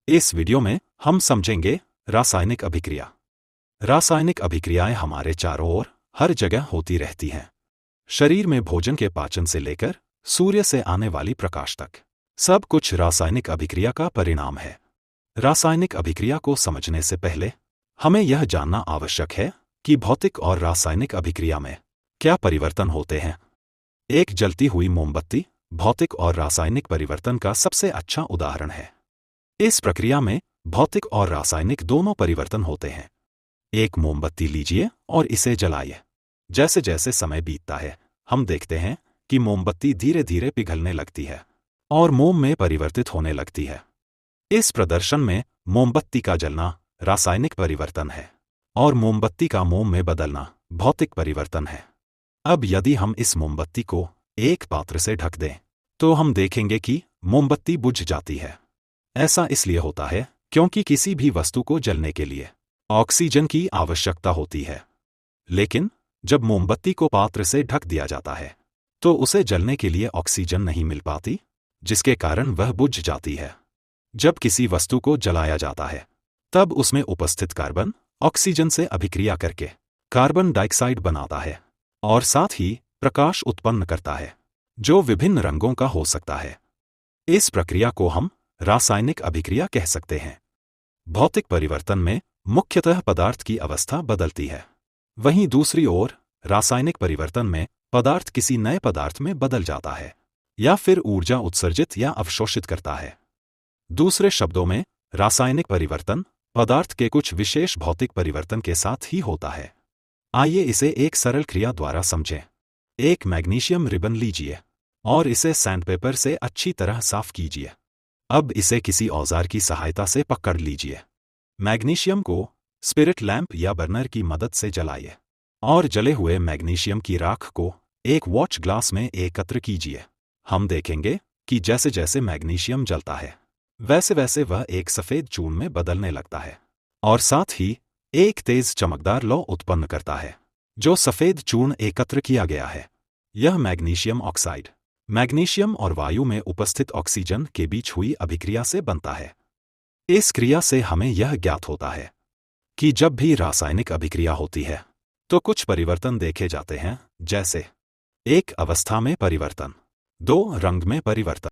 इस वीडियो में हम समझेंगे रासायनिक अभिक्रिया। रासायनिक अभिक्रियाएं हमारे चारों ओर हर जगह होती रहती हैं। शरीर में भोजन के पाचन से लेकर सूर्य से आने वाली प्रकाश तक, सब कुछ रासायनिक अभिक्रिया का परिणाम है। रासायनिक अभिक्रिया को समझने से पहले हमें यह जानना आवश्यक है कि भौतिक और रासायनिक अभिक्रिया में क्या परिवर्तन होते हैं। एक जलती हुई मोमबत्ती भौतिक और रासायनिक परिवर्तन का सबसे अच्छा उदाहरण है। इस प्रक्रिया में भौतिक और रासायनिक दोनों परिवर्तन होते हैं। एक मोमबत्ती लीजिए और इसे जलाइए। जैसे जैसे समय बीतता है, हम देखते हैं कि मोमबत्ती धीरे धीरे पिघलने लगती है और मोम में परिवर्तित होने लगती है। इस प्रदर्शन में मोमबत्ती का जलना रासायनिक परिवर्तन है और मोमबत्ती का मोम में बदलना भौतिक परिवर्तन है। अब यदि हम इस मोमबत्ती को एक पात्र से ढक दें, तो हम देखेंगे कि मोमबत्ती बुझ जाती है। ऐसा इसलिए होता है क्योंकि किसी भी वस्तु को जलने के लिए ऑक्सीजन की आवश्यकता होती है। लेकिन जब मोमबत्ती को पात्र से ढक दिया जाता है, तो उसे जलने के लिए ऑक्सीजन नहीं मिल पाती, जिसके कारण वह बुझ जाती है। जब किसी वस्तु को जलाया जाता है, तब उसमें उपस्थित कार्बन ऑक्सीजन से अभिक्रिया करके कार्बन डाइऑक्साइड बनाता है और साथ ही प्रकाश उत्पन्न करता है, जो विभिन्न रंगों का हो सकता है। इस प्रक्रिया को हम रासायनिक अभिक्रिया कह सकते हैं। भौतिक परिवर्तन में मुख्यतः पदार्थ की अवस्था बदलती है, वहीं दूसरी ओर रासायनिक परिवर्तन में पदार्थ किसी नए पदार्थ में बदल जाता है या फिर ऊर्जा उत्सर्जित या अवशोषित करता है। दूसरे शब्दों में, रासायनिक परिवर्तन पदार्थ के कुछ विशेष भौतिक परिवर्तन के साथ ही होता है। आइए इसे एक सरल क्रिया द्वारा समझें। एक मैग्नीशियम रिबन लीजिए और इसे सैंडपेपर से अच्छी तरह साफ कीजिए। अब इसे किसी औजार की सहायता से पकड़ लीजिए। मैग्नीशियम को स्पिरिट लैंप या बर्नर की मदद से जलाइए और जले हुए मैग्नीशियम की राख को एक वॉच ग्लास में एकत्र कीजिए। हम देखेंगे कि जैसे जैसे मैग्नीशियम जलता है, वैसे वैसे वह एक सफेद चूर्ण में बदलने लगता है और साथ ही एक तेज चमकदार लौ उत्पन्न करता है, जो सफेद चूर्ण एकत्र किया गया है। यह मैग्नीशियम ऑक्साइड मैग्नीशियम और वायु में उपस्थित ऑक्सीजन के बीच हुई अभिक्रिया से बनता है। इस क्रिया से हमें यह ज्ञात होता है कि जब भी रासायनिक अभिक्रिया होती है, तो कुछ परिवर्तन देखे जाते हैं, जैसे 1 अवस्था में परिवर्तन, 2 रंग में परिवर्तन,